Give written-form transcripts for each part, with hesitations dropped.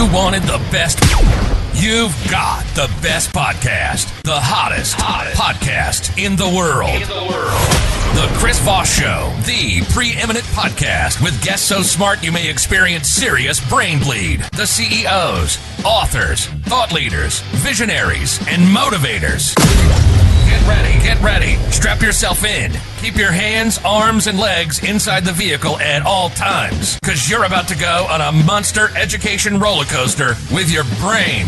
You wanted the best. You've got the best podcast. The hottest podcast in the world. The Chris Voss Show, the preeminent podcast with guests so smart you may experience serious brain bleed. The CEOs, authors, thought leaders, visionaries, and motivators. Get ready. Strap yourself in. Keep your hands, arms, and legs inside the vehicle at all times, because you're about to go on a monster education roller coaster with your brain.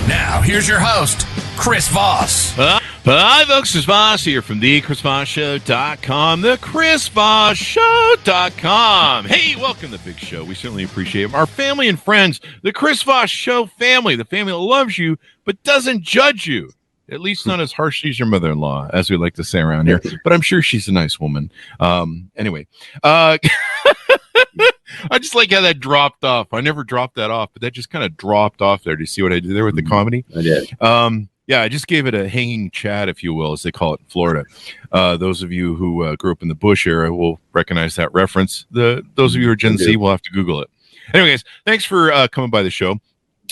Now, here's your host, Chris Voss. Hi, folks. Chris Voss here from thechrisvossshow.com, thechrisvossshow.com. Hey, welcome to the big show. We certainly appreciate it. Our family and friends, the Chris Voss Show family, the family that loves you but doesn't judge you. At least not as harshly as your mother-in-law, as we like to say around here. But I'm sure she's a nice woman. Anyway, I just like how that dropped off. I never dropped that off, but that just kind of dropped off there. Do you see what I did there with the comedy? I did. Yeah, I just gave it a hanging chad, if you will, as they call it in Florida. Those of you who grew up in the Bush era will recognize that reference. Those of you who are Gen Z will have to Google it. Anyways, thanks for coming by the show.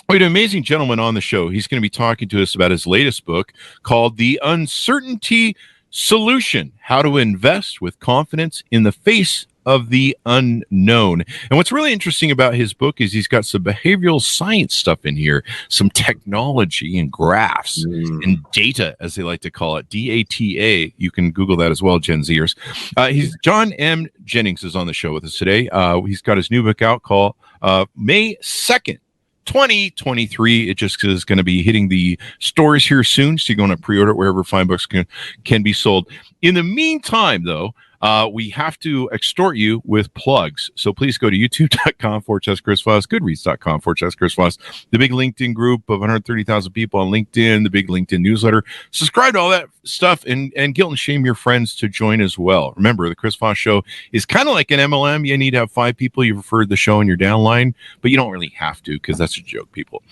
We had an amazing gentleman on the show. He's going to be talking to us about his latest book called The Uncertainty Solution: How to Invest with Confidence in the Face of the Unknown. And what's really interesting about his book is he's got some behavioral science stuff in here, some technology and graphs and data, as they like to call it, DATA. You can Google that as well, Gen Zers. John M. Jennings is on the show with us today. He's got his new book out called May 2nd. 2023. It just is going to be hitting the stores here soon, so you're going to pre-order it wherever fine books can be sold. In the meantime, though, we have to extort you with plugs. So please go to youtube.com/Chris Voss, goodreads.com/Chris Voss, the big LinkedIn group of 130,000 people on LinkedIn, the big LinkedIn newsletter. Subscribe to all that stuff and guilt and shame your friends to join as well. Remember, the Chris Voss Show is kind of like an MLM. You need to have 5 people you've referred the show in your downline, but you don't really have to, because that's a joke, people.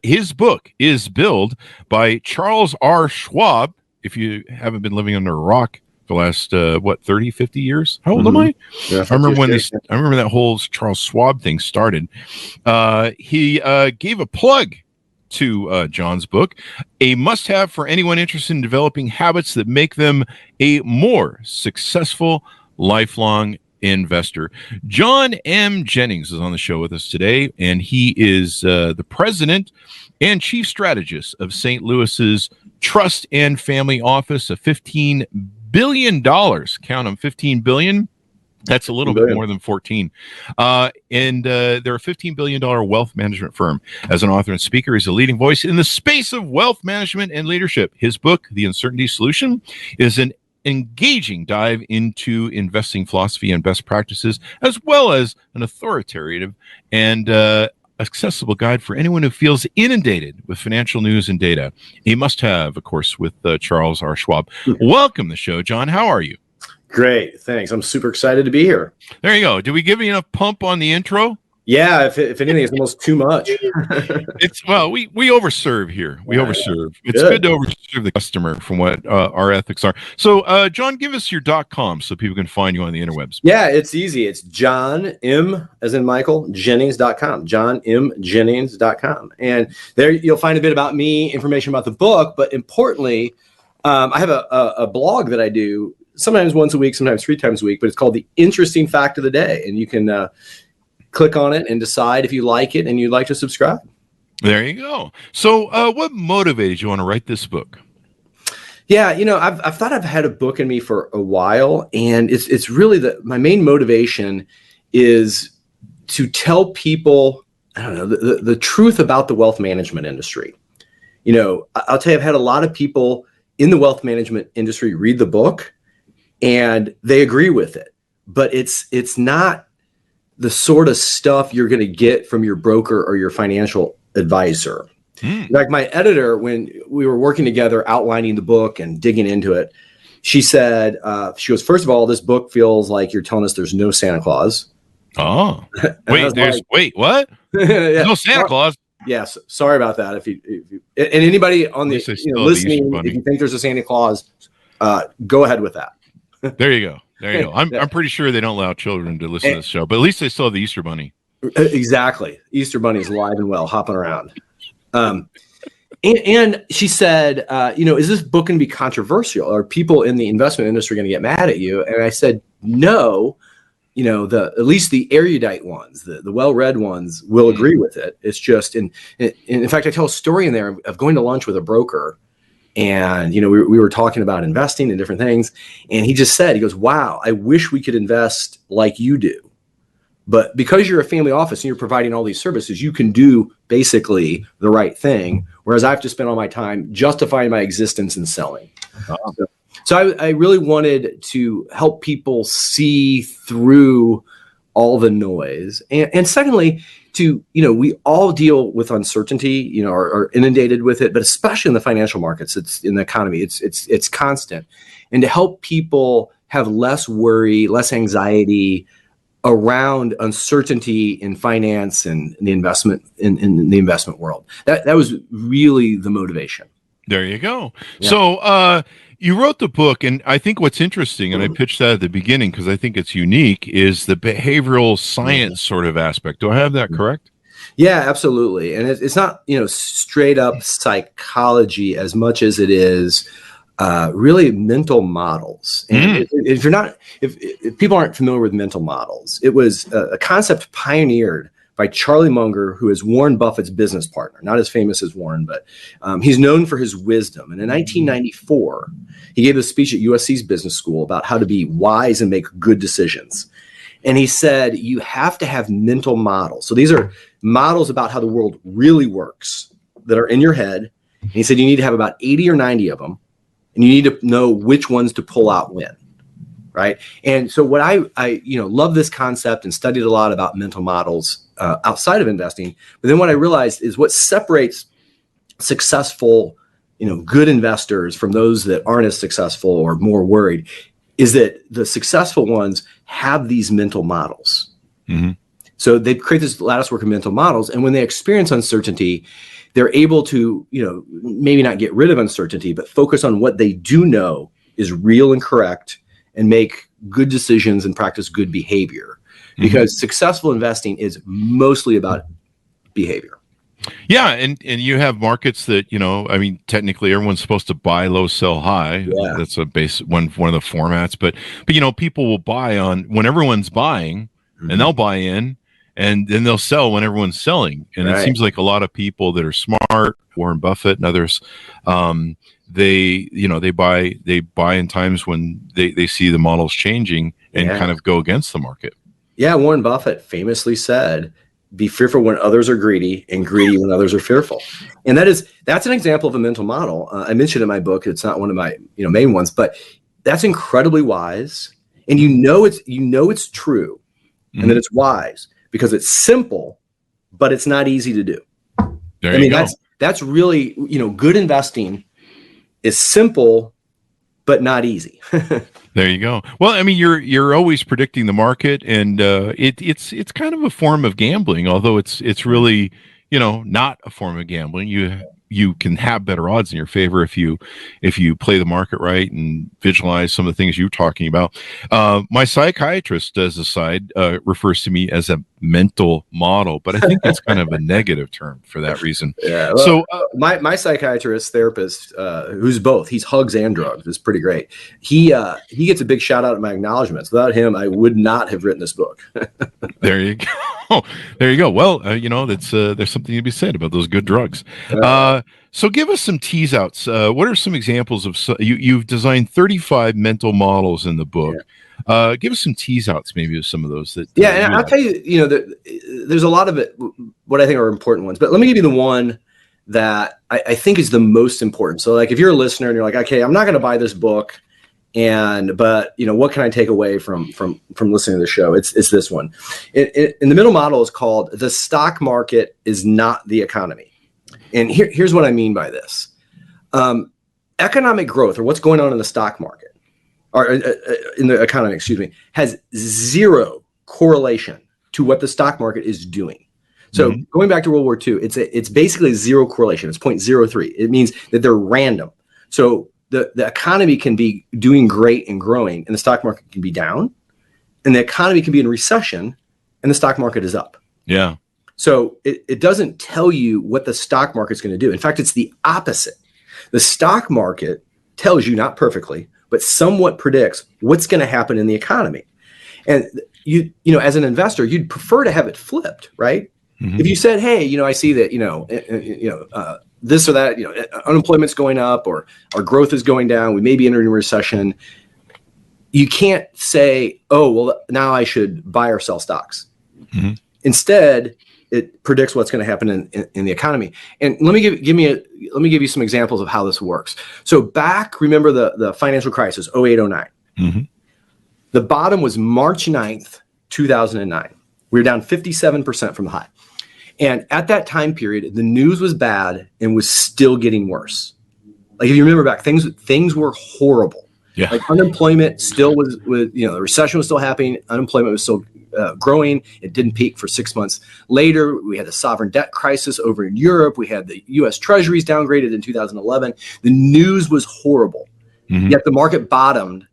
His book is billed by Charles R. Schwab. If you haven't been living under a rock the last 30, 50 years. How old am I? Yeah, I remember I remember that whole Charles Schwab thing started. He gave a plug to John's book, a must-have for anyone interested in developing habits that make them a more successful lifelong investor. John M. Jennings is on the show with us today, and he is the president and chief strategist of St. Louis's Trust and Family Office, a $15 billion. Count them, $15 billion. That's a little bit more than 14. And they're a $15 billion wealth management firm. As an author and speaker, he's a leading voice in the space of wealth management and leadership. His book, The Uncertainty Solution, is an engaging dive into investing philosophy and best practices, as well as an authoritative and accessible guide for anyone who feels inundated with financial news and data. A must-have, of course, with Charles R. Schwab. Welcome to the show, John. How are you? Great, thanks. I'm super excited to be here. There you go. Did we give you enough pump on the intro? Yeah, if anything, it's almost too much. We overserve here. We overserve. It's good to overserve the customer from what our ethics are. So, John, give us your .com so people can find you on the interwebs. Yeah, it's easy. It's John M, as in Michael, Jennings.com, JohnMJennings.com. And there you'll find a bit about me, information about the book, but importantly, I have a blog that I do sometimes once a week, sometimes 3 times a week, but it's called The Interesting Fact of the Day. And you can click on it and decide if you like it and you'd like to subscribe. There you go. So what motivated you want to write this book? Yeah, I've thought I've had a book in me for a while, and it's really my main motivation is to tell people, I don't know, the truth about the wealth management industry. I'll tell you, I've had a lot of people in the wealth management industry read the book and they agree with it, but it's not the sort of stuff you're going to get from your broker or your financial advisor. Like my editor, when we were working together, outlining the book and digging into it, she said, she goes, first of all, this book feels like you're telling us there's no Santa Claus. Oh, wait, what? There's no Santa Claus. Yes. Sorry about that. If you and anybody on the listening, if you think there's a Santa Claus, go ahead with that. There you go. I'm pretty sure they don't allow children to listen to this show, but at least they still have the Easter Bunny. Exactly. Easter Bunny is alive and well, hopping around. And she said, is this book going to be controversial? Are people in the investment industry going to get mad at you? And I said, no. At least the erudite ones, the well-read ones will agree with it. It's just, in fact, I tell a story in there of going to lunch with a broker, and, we were talking about investing and different things. And he just said, he goes, wow, I wish we could invest like you do. But because you're a family office and you're providing all these services, you can do basically the right thing. Whereas I have to spend all my time justifying my existence and selling. So I really wanted to help people see through all the noise. And secondly, we all deal with uncertainty, are inundated with it, but especially in the financial markets, it's in the economy, it's constant. And to help people have less worry, less anxiety around uncertainty in finance and the investment in the investment world. That was really the motivation. There you go. Yeah. So you wrote the book, and I think what's interesting, and I pitched that at the beginning because I think it's unique, is the behavioral science sort of aspect. Do I have that correct? Yeah, absolutely. And it's not, straight up psychology as much as it is really mental models. And if people aren't familiar with mental models, it was a concept pioneered by Charlie Munger, who is Warren Buffett's business partner, not as famous as Warren, but he's known for his wisdom. And in 1994, he gave a speech at USC's business school about how to be wise and make good decisions. And he said, you have to have mental models. So these are models about how the world really works that are in your head. And he said, you need to have about 80 or 90 of them. And you need to know which ones to pull out when, right? And so what I love this concept and studied a lot about mental models outside of investing. But then what I realized is what separates successful, good investors from those that aren't as successful or more worried is that the successful ones have these mental models. Mm-hmm. So they create this latticework of mental models. And when they experience uncertainty, they're able to, maybe not get rid of uncertainty, but focus on what they do know is real and correct and make good decisions and practice good behavior. Mm-hmm. Because successful investing is mostly about behavior. Yeah, and you have markets that, technically everyone's supposed to buy low, sell high. Yeah. That's a base one of the formats. But people will buy on when everyone's buying, mm-hmm. and they'll buy in. And then they'll sell when everyone's selling. And It seems like a lot of people that are smart, Warren Buffett and others, they buy in times when they see the models changing and kind of go against the market. Yeah, Warren Buffett famously said, be fearful when others are greedy and greedy when others are fearful. And that's an example of a mental model. I mentioned in my book, it's not one of my main ones, but that's incredibly wise. And it's true, mm-hmm. and that it's wise. Because it's simple, but it's not easy to do. There you go. That's really, good investing is simple, but not easy. There you go. Well, you're always predicting the market, and it's kind of a form of gambling, although it's really, not a form of gambling. You can have better odds in your favor if you play the market right and visualize some of the things you're talking about. My psychiatrist, as a side, refers to me as a mental model, but I think that's kind of a negative term for that reason. Yeah. Well, so my psychiatrist therapist, who's both, he's hugs and drugs, is pretty great. He gets a big shout out at my acknowledgments. Without him, I would not have written this book. There you go. There you go. Well, that's there's something to be said about those good drugs. So give us some tease outs. What are some examples of you've designed 35 mental models in the book? Yeah. Give us some tease outs, maybe, of some of those. And I'll tell you, there's a lot of it, what I think are important ones. But let me give you the one that I think is the most important. So, like, if you're a listener and you're like, okay, I'm not going to buy this book, but what can I take away from listening to the show? It's this one. In the middle model is called "The Stock Market is Not the Economy." And here's what I mean by this. Economic growth, or what's going on in the stock market, or in the economy, has zero correlation to what the stock market is doing. So mm-hmm. going back to World War II, it's basically zero correlation. It's 0.03. It means that they're random. So the economy can be doing great and growing, and the stock market can be down, and the economy can be in recession, and the stock market is up. Yeah. So it doesn't tell you what the stock market's going to do. In fact, it's the opposite. The stock market tells you, not perfectly, but somewhat predicts what's going to happen in the economy. And you know, as an investor, you'd prefer to have it flipped, right? Mm-hmm. If you said, hey, you know, I see that, this or that, unemployment's going up or our growth is going down, we may be entering a recession. You can't say, oh, well, now I should buy or sell stocks. Mm-hmm. Instead, it predicts what's going to happen in the economy. And let me give you some examples of how this works. So remember the financial crisis, 08, 09. Mm-hmm. The bottom was March 9th, 2009. We were down 57% from the high. And at that time period, the news was bad and was still getting worse. Like if you remember back, things were horrible. Yeah. Like unemployment still was the recession was still happening. Unemployment was still growing. It didn't peak for 6 months later. We had the sovereign debt crisis over in Europe. We had the U.S. Treasuries downgraded in 2011. The news was horrible. Mm-hmm. Yet the market bottomed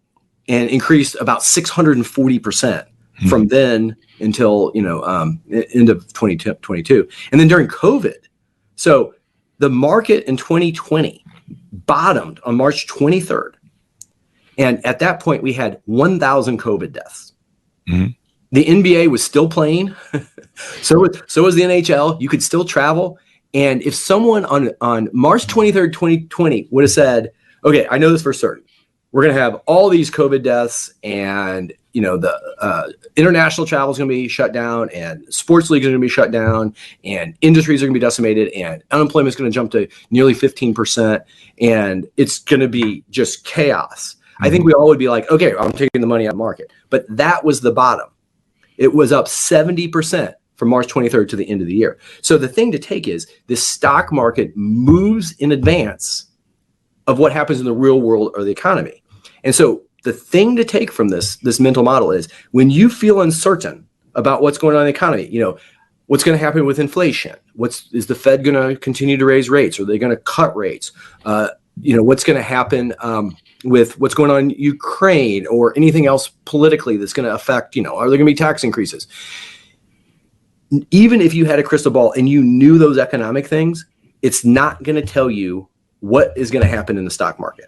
and increased about 640% from then until end of 2022. And then during COVID, so the market in 2020 bottomed on March 23rd. And at that point, we had 1,000 COVID deaths. Mm-hmm. The NBA was still playing. so was the NHL. You could still travel. And if someone on March 23rd, 2020 would have said, okay, I know this for certain. We're going to have all these COVID deaths and, the international travel is going to be shut down and sports leagues are going to be shut down and industries are going to be decimated and unemployment is going to jump to nearly 15% and it's going to be just chaos. I think we all would be like, okay, I'm taking the money out of the market. But that was the bottom. It was up 70% from March 23rd to the end of the year. So the thing to take is the stock market moves in advance of what happens in the real world or the economy. And so the thing to take from this mental model is when you feel uncertain about what's going on in the economy, what's going to happen with inflation? Is the Fed going to continue to raise rates? Are they going to cut rates? What's going to happen with what's going on in Ukraine or anything else politically that's going to affect, are there going to be tax increases? Even if you had a crystal ball and you knew those economic things, it's not going to tell you what is going to happen in the stock market.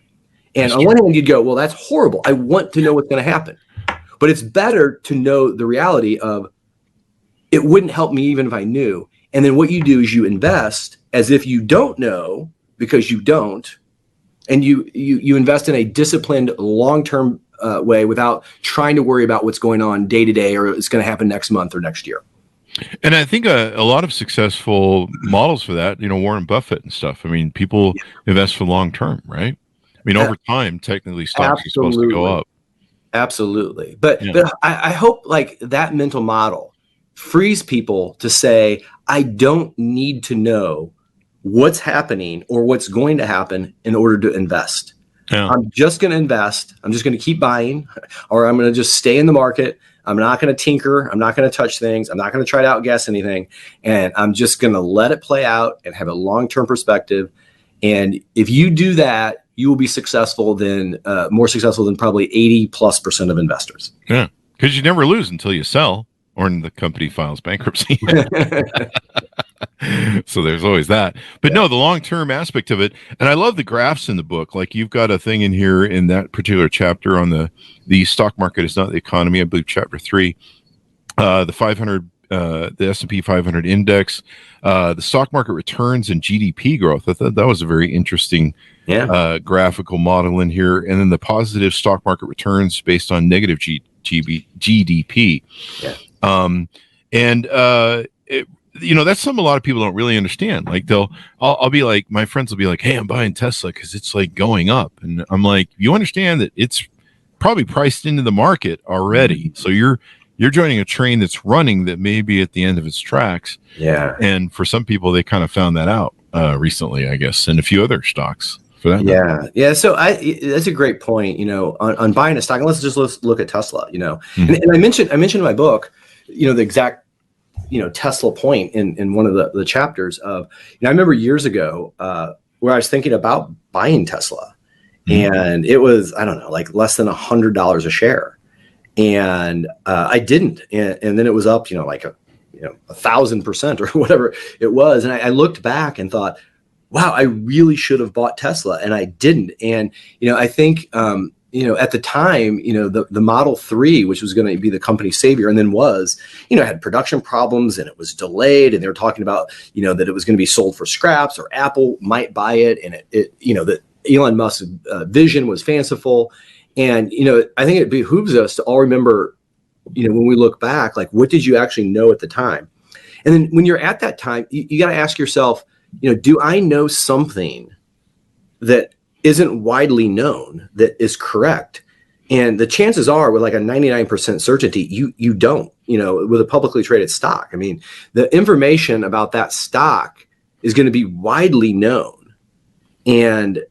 And on one hand, you'd go, well, that's horrible. I want to know what's going to happen. But it's better to know the reality of it wouldn't help me even if I knew. And then what you do is you invest as if you don't know because you don't. And you invest in a disciplined long-term way without trying to worry about what's going on day to day or it's going to happen next month or next year. And I think a lot of successful models for that, Warren Buffett and stuff. I mean, people invest for long term, right? I mean, over time, technically, stocks are supposed to go up. Absolutely. But I hope like that mental model frees people to say, I don't need to know what's happening or what's going to happen in order to invest. Yeah. I'm just going to invest. I'm just going to keep buying, or I'm going to just stay in the market. I'm not going to tinker. I'm not going to touch things. I'm not going to try to outguess anything. And I'm just going to let it play out and have a long-term perspective. And if you do that, you will be more successful than probably 80+% of investors. Yeah. Because you never lose until you sell or the company files bankruptcy. So there's always that. But no, the long-term aspect of it. And I love the graphs in the book. Like you've got a thing in here in that particular chapter on the stock market is not the economy. I believe chapter 3, the 500, the S&P 500 index, the stock market returns and GDP growth. I thought that was a very interesting graphical model in here. And then the positive stock market returns based on negative GDP. Yeah. That's something a lot of people don't really understand. Like I'll be like, my friends will be like, hey, I'm buying Tesla because it's like going up. And I'm like, you understand that it's probably priced into the market already. So you're joining a train that's running that may be at the end of its tracks. Yeah. And for some people, they kind of found that out recently, I guess, and a few other stocks for that. Yeah. Yeah. So that's a great point, on buying a stock. And let's look at Tesla, Mm-hmm. And I mentioned in my book, the exact Tesla point in one of the chapters of, I remember years ago where I was thinking about buying Tesla, and it was, I don't know, like less than $100 a share. And I didn't. And then it was up, like 1,000% or whatever it was. And I looked back and thought, wow, I really should have bought Tesla, and I didn't. And, I think, at the time, the Model 3, which was going to be the company savior and then was, had production problems and it was delayed. And they were talking about, that it was going to be sold for scraps or Apple might buy it. And that Elon Musk's vision was fanciful. And, I think it behooves us to all remember, when we look back, like, what did you actually know at the time? And then when you're at that time, you got to ask yourself, do I know something that isn't widely known that is correct? And the chances are, with like a 99% certainty, you don't, with a publicly traded stock. I mean, the information about that stock is going to be widely known. And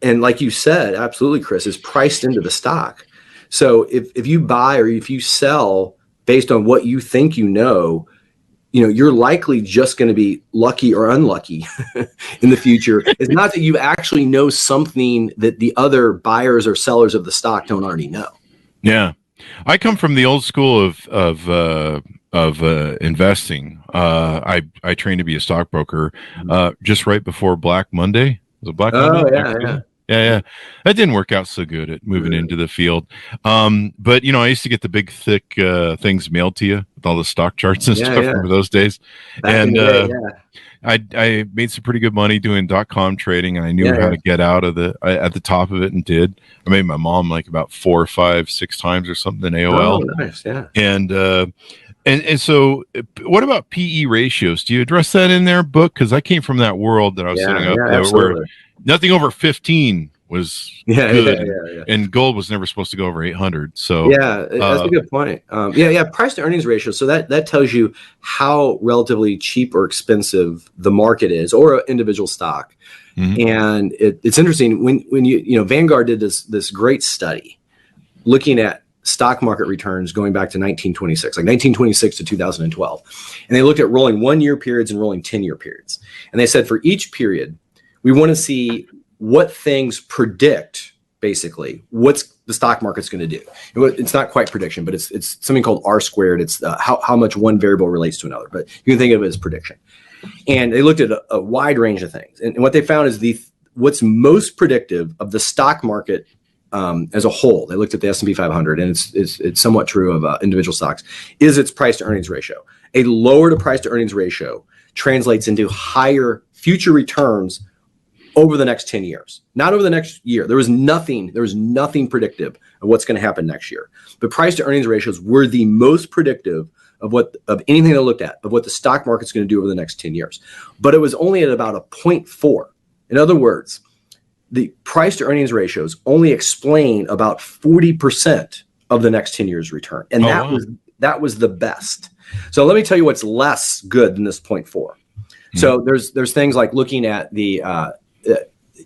like you said, absolutely, Chris, is priced into the stock. So if you buy or if you sell based on what you think you're likely just going to be lucky or unlucky in the future. It's not that you actually know something that the other buyers or sellers of the stock don't already know. Yeah, I come from the old school of investing. I trained to be a stockbroker just right before Black Monday. Was it Black Monday? Yeah. That didn't work out so good at moving into the field. But, I used to get the big, thick things mailed to you with all the stock charts and stuff from those days. Back I made some pretty good money doing .com trading, and I knew how to get out of at the top of it, and did. I made my mom like about 4, 5, 6 times or something in AOL. Oh, nice, yeah. And so what about PE ratios? Do you address that in their book? Because I came from that world that I was setting up there where nothing over 15 was good, and gold was never supposed to go over 800. So that's a good point. Price to earnings ratio. So that tells you how relatively cheap or expensive the market is, or an individual stock. Mm-hmm. And it's interesting when you Vanguard did this great study looking at stock market returns going back to 1926, like 1926 to 2012, and they looked at rolling 1-year periods and rolling 10-year periods, and they said for each period, we want to see what things predict, basically, what's the stock market's going to do. It's not quite prediction, but it's something called R squared. It's how much one variable relates to another, but you can think of it as prediction. And they looked at a wide range of things. And what they found is what's most predictive of the stock market as a whole. They looked at the S&P 500, and it's somewhat true of individual stocks, is its price to earnings ratio. A lower to price to earnings ratio translates into higher future returns over the next 10 years, not over the next year. There was nothing predictive of what's going to happen next year. But price to earnings ratios were the most predictive of anything they looked at, of what the stock market's going to do over the next 10 years. But it was only at about a 0.4. In other words, the price to earnings ratios only explain about 40% of the next 10 years return. And that was the best. So let me tell you what's less good than this 0.4. Mm-hmm. So there's things like looking at the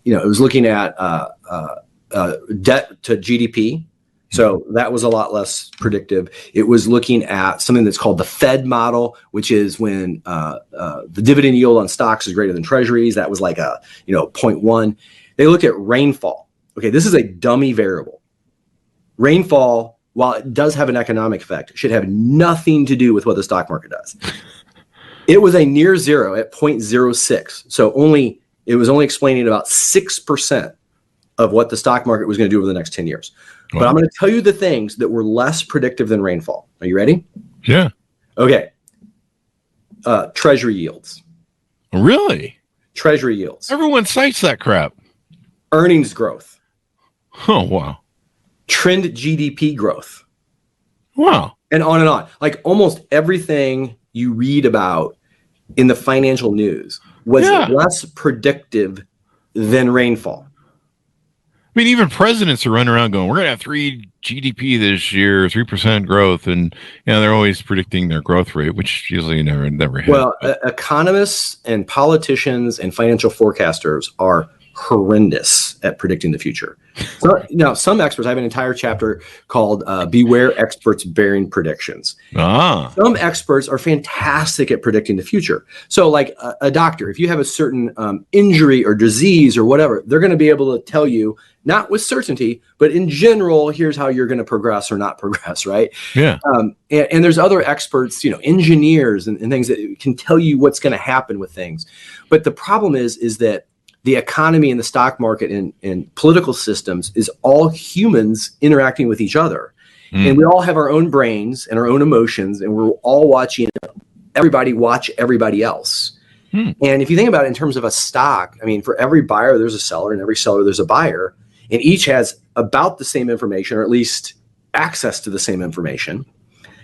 it was looking at debt to GDP. So that was a lot less predictive. It was looking at something that's called the Fed model, which is when the dividend yield on stocks is greater than treasuries. That was like a 0.1. They looked at rainfall. Okay, this is a dummy variable. Rainfall, while it does have an economic effect, should have nothing to do with what the stock market does. It was a near zero at 0.06. So it was only explaining about 6% of what the stock market was going to do over the next 10 years. Wow. But I'm going to tell you the things that were less predictive than rainfall. Are you ready? Yeah. Okay. Treasury yields. Really? Treasury yields. Everyone cites that crap. Earnings growth. Oh, wow. Trend GDP growth. Wow. And on and on. Like almost everything you read about in the financial news was less predictive than rainfall. I mean, even presidents are running around going, we're going to have 3 GDP this year, 3% growth. And, they're always predicting their growth rate, which usually never hits. Well, economists and politicians and financial forecasters are horrendous at predicting the future. So, now, some experts, I have an entire chapter called Beware Experts Bearing Predictions. Some experts are fantastic at predicting the future. So like a doctor, if you have a certain injury or disease or whatever, they're going to be able to tell you, not with certainty, but in general, here's how you're going to progress or not progress, right? Yeah. And there's other experts, engineers and things that can tell you what's going to happen with things. But the problem is that the economy and the stock market and political systems is all humans interacting with each other. And we all have our own brains and our own emotions, and we're all watching everybody watch everybody else. And if you think about it in terms of a stock, I mean, for every buyer, there's a seller, and every seller, there's a buyer, and each has about the same information, or at least access to the same information.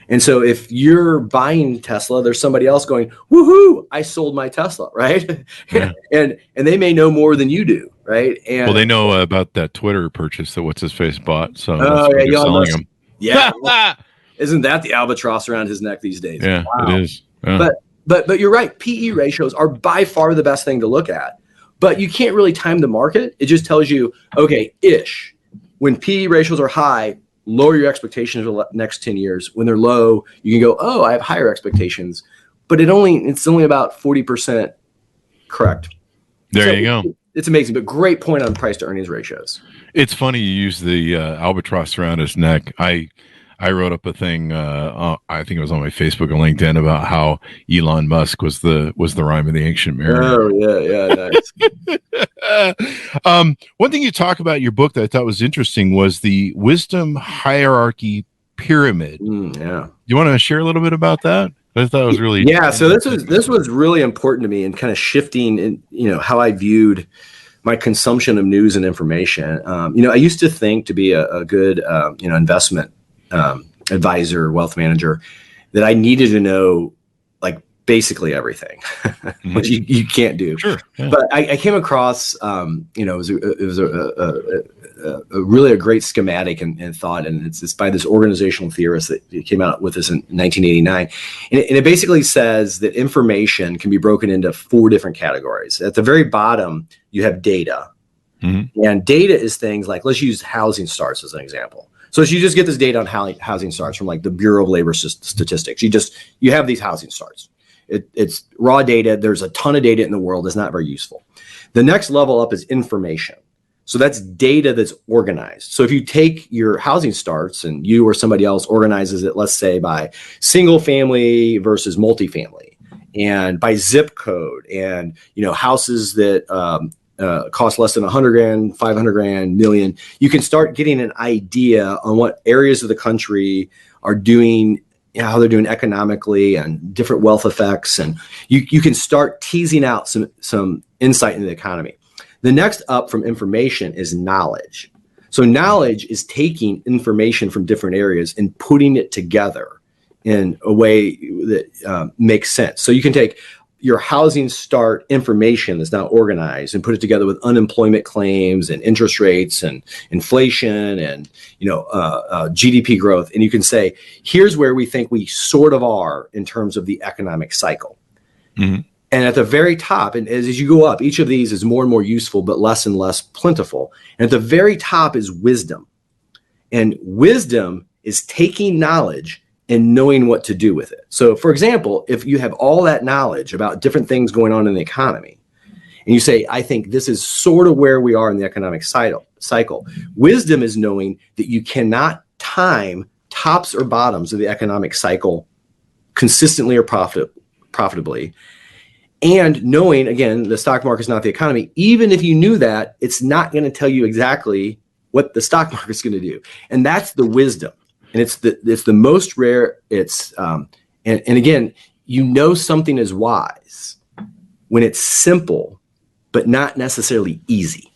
And so if you're buying Tesla, there's somebody else going, woohoo, I sold my Tesla, right? Yeah. and they may know more than you do, right? And well, they know about that Twitter purchase that what's-his-face bought, so that's yeah, they're selling them. Yeah. Isn't that the albatross around his neck these days? Yeah, wow. It is. Yeah. But you're right. PE ratios are by far the best thing to look at. But you can't really time the market. It just tells you, okay, when PE ratios are high, lower your expectations for the next 10 years. When they're low, you can go, oh, I have higher expectations. But it's only about 40% correct. There you go. It's amazing, but great point on price to earnings ratios. It's funny you use the albatross around his neck. I wrote up a thing. I think it was on my Facebook and LinkedIn about how Elon Musk was the rhyme of the ancient mariner. Oh yeah, nice. One thing you talk about in your book that I thought was interesting was the wisdom hierarchy pyramid. Yeah. You want to share a little bit about that? I thought it was really So this was really important to me in kind of shifting in how I viewed my consumption of news and information. I used to think, to be a good investment advisor, wealth manager, that I needed to know like basically everything, which you can't do. Sure. Yeah. But I came across, it was a really great schematic and thought, and it's by this organizational theorist that came out with this in 1989. And it basically says that information can be broken into 4 different categories. At the very bottom, you have data. And data is things like, let's use housing starts as an example. So you just get this data on housing starts from like the Bureau of Labor Statistics. You have these housing starts. It's raw data. There's a ton of data in the world. It's not very useful. The next level up is information. So that's data that's organized. So if you take your housing starts and you or somebody else organizes it, let's say by single family versus multifamily, and by zip code, and houses that cost less than $100,000, $500,000, million, you can start getting an idea on what areas of the country are doing, how they're doing economically, and different wealth effects, and you can start teasing out some insight into the economy. The next up from information is knowledge. So knowledge is taking information from different areas and putting it together in a way that makes sense. So you can take your housing start information that's now organized and put it together with unemployment claims and interest rates and inflation and GDP growth, and you can say, here's where we think we sort of are in terms of the economic cycle. And at the very top, and as you go up, each of these is more and more useful, but less and less plentiful. And at the very top is wisdom. And wisdom is taking knowledge and knowing what to do with it. So, for example, if you have all that knowledge about different things going on in the economy, and you say, I think this is sort of where we are in the economic cycle. Wisdom is knowing that you cannot time tops or bottoms of the economic cycle consistently or profitably. And knowing, again, the stock market is not the economy. Even if you knew that, it's not going to tell you exactly what the stock market is going to do. And that's the wisdom. And it's the most rare. It's and again, something is wise when it's simple, but not necessarily easy.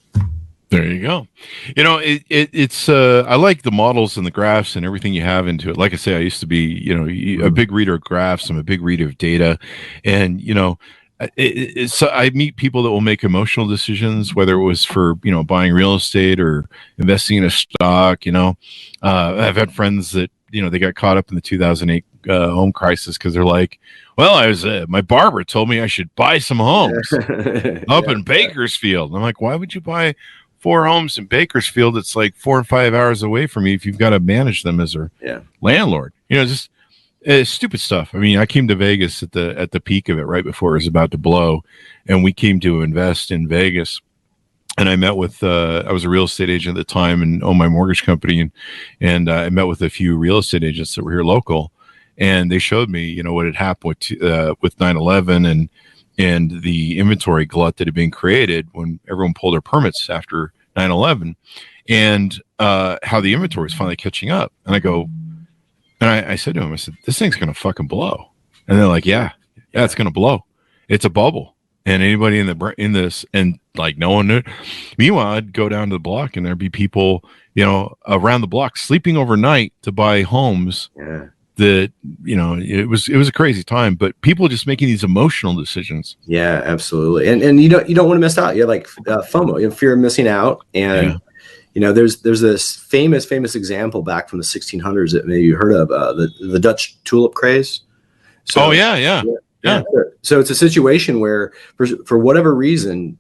There you go. It's I like the models and the graphs and everything you have into it. Like I say, I used to be a big reader of graphs. I'm a big reader of data, and so I meet people that will make emotional decisions, whether it was for buying real estate or investing in a stock. I've had friends that they got caught up in the 2008 home crisis because they're like, well, my barber told me I should buy some homes up in Bakersfield. And I'm like, why would you buy 4 homes in Bakersfield? It's like 4 or 5 hours away from me if you've got to manage them as their landlord. Just stupid stuff. I mean, I came to Vegas at the peak of it, right before it was about to blow, and we came to invest in Vegas. And I met with I was a real estate agent at the time and owned my mortgage company, and I met with a few real estate agents that were here local, and they showed me what had happened with 9/11 and the inventory glut that had been created when everyone pulled their permits after 9/11, and how the inventory was finally catching up. And I said to him, I said, this thing's gonna fucking blow. And they're like, yeah, it's gonna blow. It's a bubble. And anybody in this, and like no one knew. Meanwhile, I'd go down to the block, and there'd be people, around the block sleeping overnight to buy homes. Yeah. That it was a crazy time, but people just making these emotional decisions. Yeah, absolutely. And you don't want to miss out. You have like FOMO, you have fear of missing out, and there's this famous example back from the 1600s that maybe you heard of, the Dutch tulip craze. So, Yeah. So it's a situation where, for whatever reason,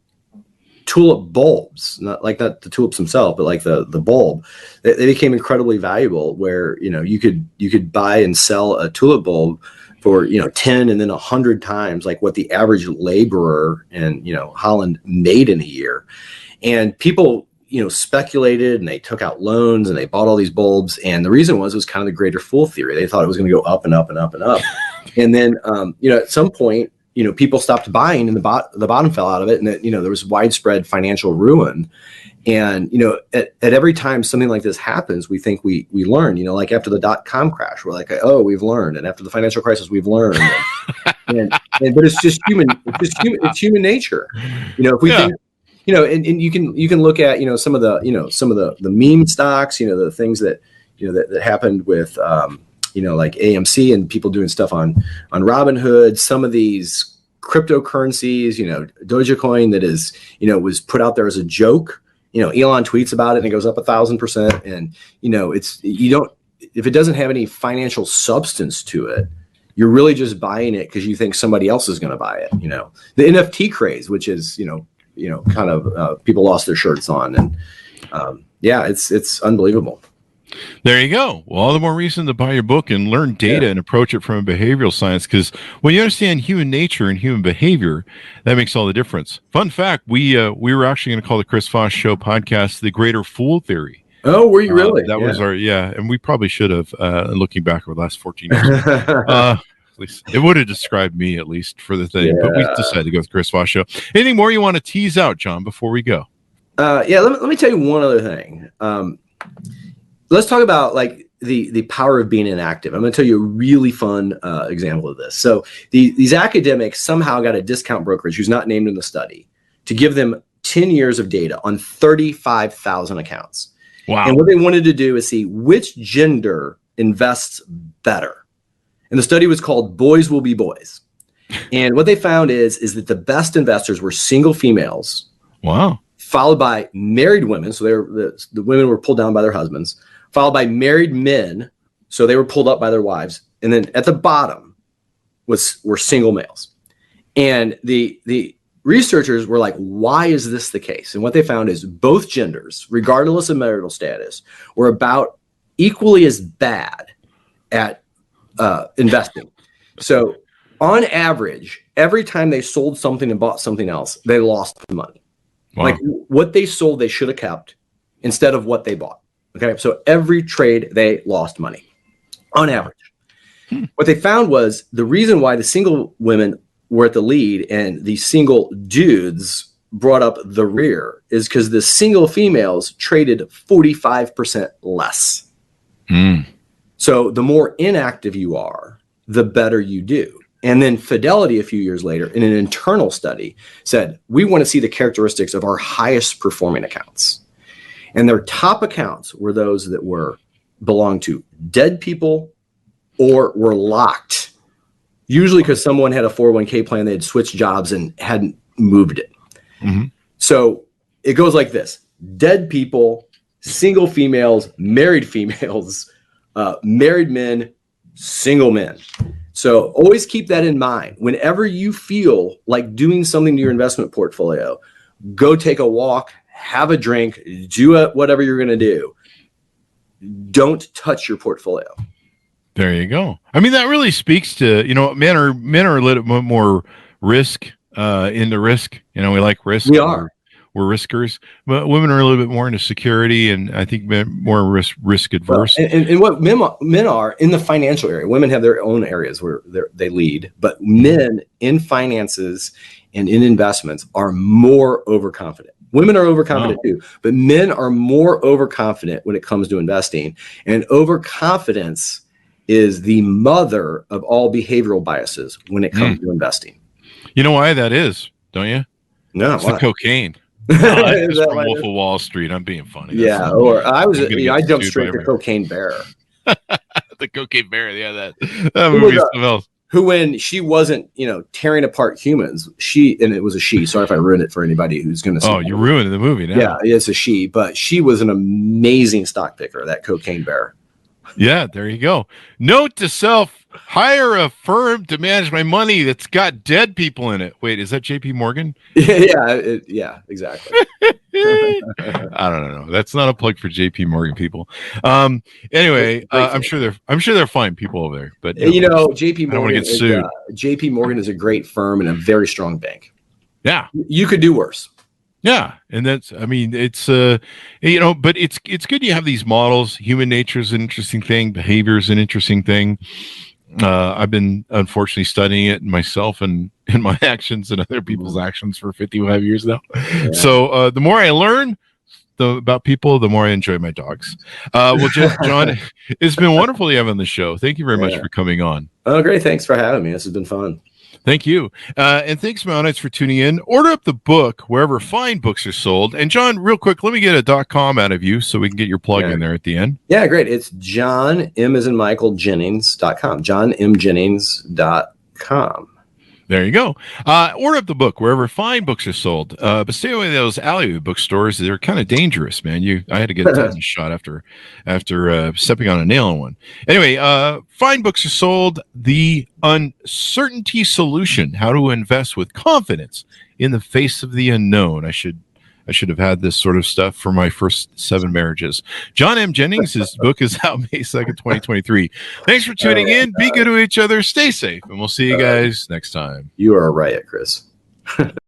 tulip bulbs, not the tulips themselves, but like the bulb, they became incredibly valuable. Where you could buy and sell a tulip bulb for 10 and then 100 times like what the average laborer in Holland made in a year, and people speculated and they took out loans and they bought all these bulbs. And the reason was kind of the greater fool theory. They thought it was going to go up and up and up and up. And then, at some point, people stopped buying and the bottom fell out of it. And there was widespread financial ruin. And, at every time something like this happens, we think we learn, like after the .com crash, we're like, oh, we've learned. And after the financial crisis, we've learned. But it's just it's human nature. If we think, and you can look at, some of the meme stocks, the things that, that happened with, like AMC and people doing stuff on Robinhood, some of these cryptocurrencies, Dogecoin that is, was put out there as a joke. Elon tweets about it and it goes up 1,000%. And, if it doesn't have any financial substance to it, you're really just buying it because you think somebody else is going to buy it. The NFT craze, which is, kind of people lost their shirts on. And it's unbelievable. There you go. Well, all the more reason to buy your book and learn data and approach it from a behavioral science, because when you understand human nature and human behavior, that makes all the difference. Fun fact, we were actually going to call the Chris Voss Show podcast the Greater Fool Theory. Oh, were you really? That was our, and we probably should have, looking back over the last 14 years. At least it would have described me, at least, for the thing. But we decided to go with Chris Voss Show. Anything more you want to tease out, John, before we go? Let me tell you one other thing. Let's talk about like the power of being inactive. I'm going to tell you a really fun example of this. So these academics somehow got a discount brokerage who's not named in the study to give them 10 years of data on 35,000 accounts. Wow. And what they wanted to do is see which gender invests better. And the study was called Boys Will Be Boys. And what they found is that the best investors were single females. Wow. Followed by married women. So the women were pulled down by their husbands. Followed by married men, so they were pulled up by their wives, and then at the bottom were single males. And the researchers were like, "Why is this the case?" And what they found is both genders, regardless of marital status, were about equally as bad at investing. So, on average, every time they sold something and bought something else, they lost money. Wow. Like what they sold, they should have kept instead of what they bought. Okay, so every trade they lost money on average. What they found was the reason why the single women were at the lead and the single dudes brought up the rear is because the single females traded 45% less. So the more inactive you are, the better you do. And then Fidelity a few years later in an internal study said, we want to see the characteristics of our highest performing accounts. And their top accounts were those that belonged to dead people or were locked, usually because someone had a 401k plan, they had switched jobs and hadn't moved it. Mm-hmm. So it goes like this: dead people, single females, married females, married men, single men. So always keep that in mind. Whenever you feel like doing something to your investment portfolio, go take a walk, have a drink, do whatever you're going to do. Don't touch your portfolio. There you go. I mean, that really speaks to, men are a little bit more into risk. We like risk. We are. We're riskers, but women are a little bit more into security, and I think more risk adverse. Well, and what men are in the financial area. Women have their own areas where they lead, but men in finances and in investments are more overconfident. Women are overconfident too, but men are more overconfident when it comes to investing, and overconfidence is the mother of all behavioral biases when it comes to investing. You know why that is, don't you? No, it's the cocaine. That's from Wolf of Wall Street. I'm being funny. Yeah, or I jumped straight to Cocaine Bear. The Cocaine Bear, yeah, that movie is something else. Who, when she wasn't, tearing apart humans, and it was a she. Sorry if I ruined it for anybody who's going to see. Oh, you're ruining the movie now. Yeah, it's a she, but she was an amazing stock picker, that Cocaine Bear. Yeah, there you go. Note to self: hire a firm to manage my money that's got dead people in it. Wait, is that JP Morgan? Yeah, exactly. I don't know. That's not a plug for JP Morgan people. Anyway, I'm sure they're fine people over there. But JP Morgan. Get sued. JP Morgan is a great firm and a very strong bank. Yeah, you could do worse. Yeah, and it's but it's good you have these models. Human nature is an interesting thing. Behavior is an interesting thing. I've been unfortunately studying it myself and in my actions and other people's actions for 55 years now. Yeah. So the more I learn about people, the more I enjoy my dogs. Well, John, it's been wonderful to have you on the show. Thank you very much for coming on. Oh, great. Thanks for having me. This has been fun. Thank you. And thanks, Mountites, for tuning in. Order up the book wherever fine books are sold. And John, real quick, let me get a .com out of you so we can get your plug in there at the end. Yeah, great. It's John M as in Michael Jennings.com. JohnMJennings.com. There you go. Order up the book wherever fine books are sold. But stay away from those alleyway bookstores. They're kind of dangerous, man. I had to get a tetanus shot after stepping on a nail in one. Anyway, fine books are sold. The Uncertainty Solution: How to Invest with Confidence in the Face of the Unknown. I should have had this sort of stuff for my first 7 marriages. John M. Jennings' his book is out May 2nd, 2023. Thanks for tuning in. Be good to each other. Stay safe. And we'll see you guys next time. You are a riot, Chris.